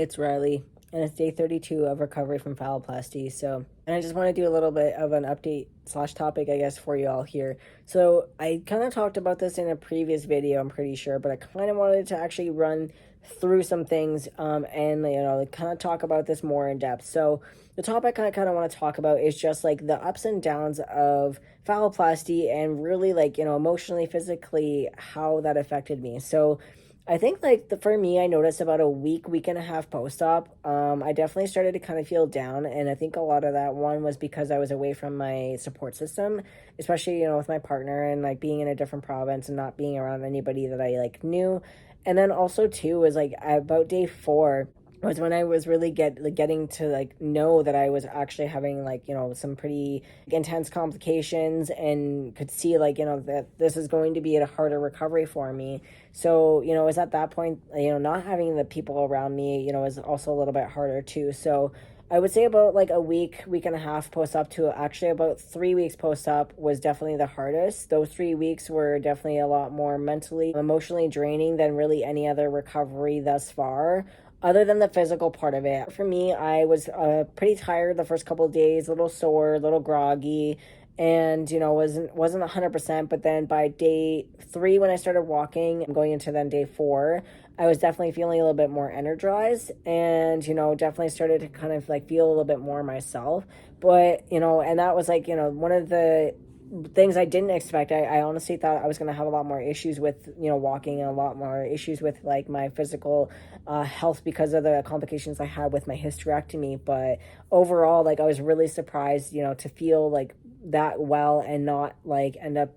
It's Riley, and it's day 32 of recovery from phalloplasty. And I just want to do a little bit of an update slash topic, I guess, for you all here. So I kind of talked about this in a previous video, I'm pretty sure, but I kind of wanted to actually run through some things and, kind of talk about this more in depth. So the topic I kind of want to talk about is just like the ups and downs of phalloplasty and really emotionally, physically, how that affected me. So I think for me, I noticed about a week and a half post-op. I definitely started to kind of feel down, and I think a lot of that one was because I was away from my support system, especially with my partner and being in a different province and not being around anybody that I knew. And then also too was about day 4 was when I was really getting to know that I was actually having some pretty intense complications, and could see that this is going to be a harder recovery for me. So it was at that point, not having the people around me is also a little bit harder too. So I would say about a week and a half post-op to actually about 3 weeks post-op was definitely the hardest. Those 3 weeks were definitely a lot more mentally, emotionally draining than really any other recovery thus far, other than the physical part of it. For me, I was pretty tired the first couple of days, a little sore, a little groggy, and wasn't 100%. But then by day 3, when I started walking and going into then day 4, I was definitely feeling a little bit more energized, and definitely started to kind of feel a little bit more myself. But and that was one of the things I didn't expect. I honestly thought I was going to have a lot more issues with walking, and a lot more issues with my physical health because of the complications I had with my hysterectomy. But overall, I was really surprised to feel that well, and not end up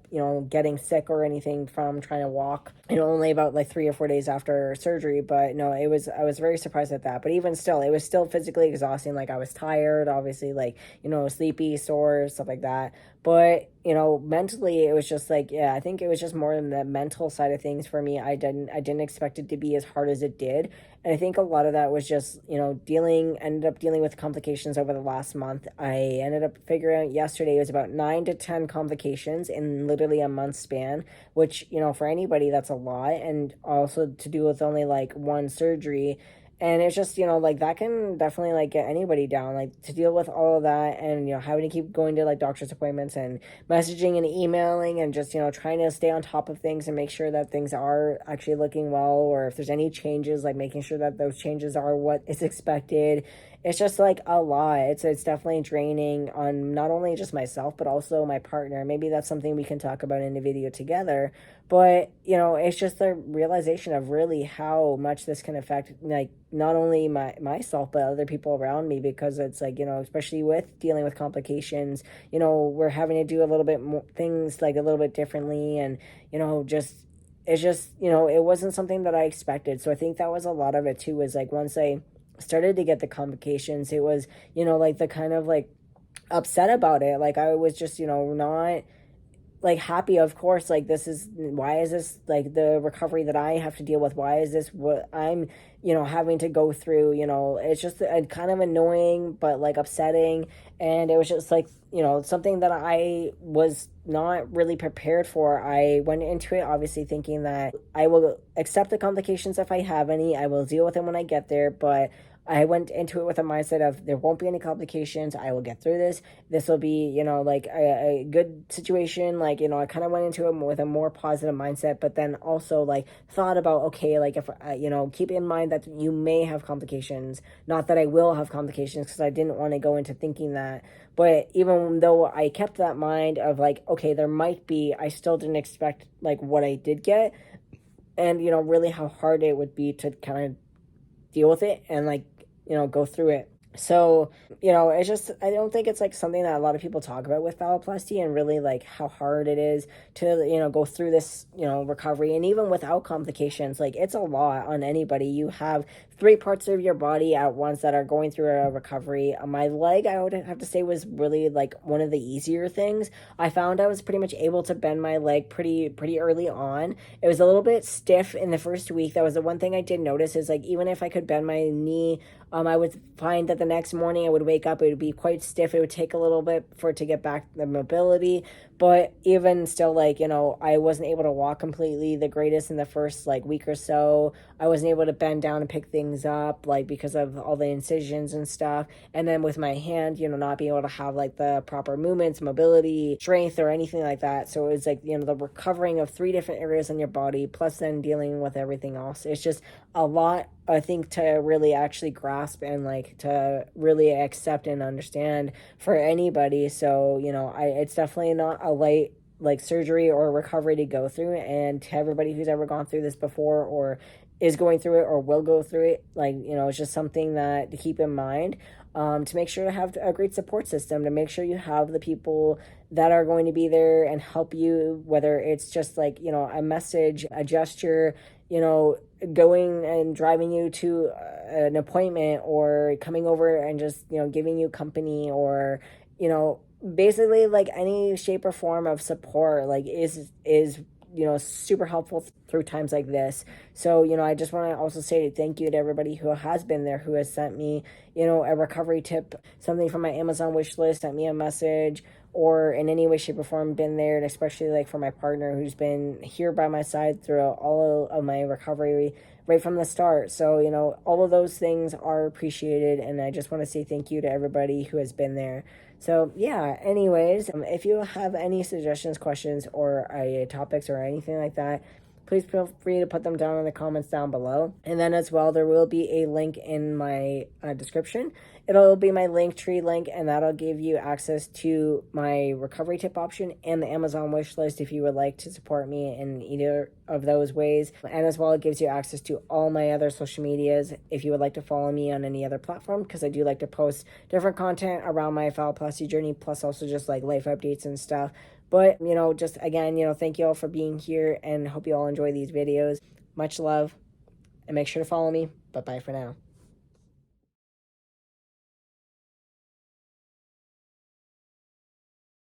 getting sick or anything from trying to walk only about 3 or 4 days after surgery. But no, I was very surprised at that. But even still, it was still physically exhausting. I was tired, obviously, sleepy, sore, stuff like that. But mentally, it was just I think it was just more in the mental side of things for me. I didn't expect it to be as hard as it did. And I think a lot of that was just ended up dealing with complications over the last month. I ended up figuring out yesterday it was about 9 to 10 complications in literally a month span, which for anybody, that's a lot. And also to do with only one surgery. And it's just that can definitely get anybody down, to deal with all of that, and having to keep going to doctor's appointments and messaging and emailing, and just trying to stay on top of things and make sure that things are actually looking well, or if there's any changes, making sure that those changes are what is expected. It's just a lot. It's definitely draining on not only just myself, but also my partner. Maybe that's something we can talk about in the video together. But it's just the realization of really how much this can affect not only myself, but other people around me, because it's especially with dealing with complications, we're having to do a little bit more things a little bit differently, and just it's just it wasn't something that I expected. So I think that was a lot of it too, was once I started to get the complications, it was the kind of upset about it. I was just not happy. Of course, this is, why is this the recovery that I have to deal with? Why is this what I'm having to go through? It's just kind of annoying, but upsetting. And it was just something that I was not really prepared for. I went into it obviously thinking that I will accept the complications if I have any. I will deal with them when I get there. But I went into it with a mindset of there won't be any complications. I will get through this. This will be, a good situation. I kind of went into it with a more positive mindset, but then also thought about, okay, if, keep in mind that you may have complications. Not that I will have complications, because I didn't want to go into thinking that. But even though I kept that mind of okay, there might be, I still didn't expect what I did get, and, really how hard it would be to kind of deal with it and go through it. So, it's just, I don't think it's something that a lot of people talk about with phalloplasty, and really how hard it is to, go through this, recovery. And even without complications, it's a lot on anybody. You have 3 parts of your body at once that are going through a recovery. My leg, I would have to say, was really one of the easier things. I found I was pretty much able to bend my leg pretty early on. It was a little bit stiff in the first week. That was the one thing I did notice, is even if I could bend my knee, I would find that the next morning I would wake up, it would be quite stiff. It would take a little bit for it to get back the mobility. But even still, I wasn't able to walk completely the greatest in the first week or so. I wasn't able to bend down and pick things things up, like because of all the incisions and stuff. And then with my hand, not being able to have like the proper movements, mobility, strength, or anything like that. So it's like, the recovering of 3 different areas in your body, plus then dealing with everything else. It's just a lot, I think, to really actually grasp and like to really accept and understand for anybody. So, it's definitely not a light like surgery or recovery to go through. And to everybody who's ever gone through this before or is going through it or will go through it, like, it's just something that to keep in mind, to make sure to have a great support system, to make sure you have the people that are going to be there and help you, whether it's just like, a message, a gesture, going and driving you to an appointment, or coming over and just, giving you company, or, basically like any shape or form of support, like is super helpful through times like this. So, I just want to also say thank you to everybody who has been there, who has sent me, a recovery tip, something from my Amazon wish list, sent me a message, or in any way, shape, or form been there. And especially like for my partner, who's been here by my side throughout all of my recovery right from the start. So, all of those things are appreciated. And I just want to say thank you to everybody who has been there. So yeah, anyways, if you have any suggestions, questions, or topics or anything like that, please feel free to put them down in the comments down below. And then as well, there will be a link in my description. It'll be my Linktree link, and that'll give you access to my recovery tip option and the Amazon wish list if you would like to support me in either of those ways. And as well, it gives you access to all my other social medias if you would like to follow me on any other platform, because I do like to post different content around my phalloplasty journey, plus also just like life updates and stuff. But, just again, thank you all for being here, and hope you all enjoy these videos. Much love, and make sure to follow me. Bye-bye for now.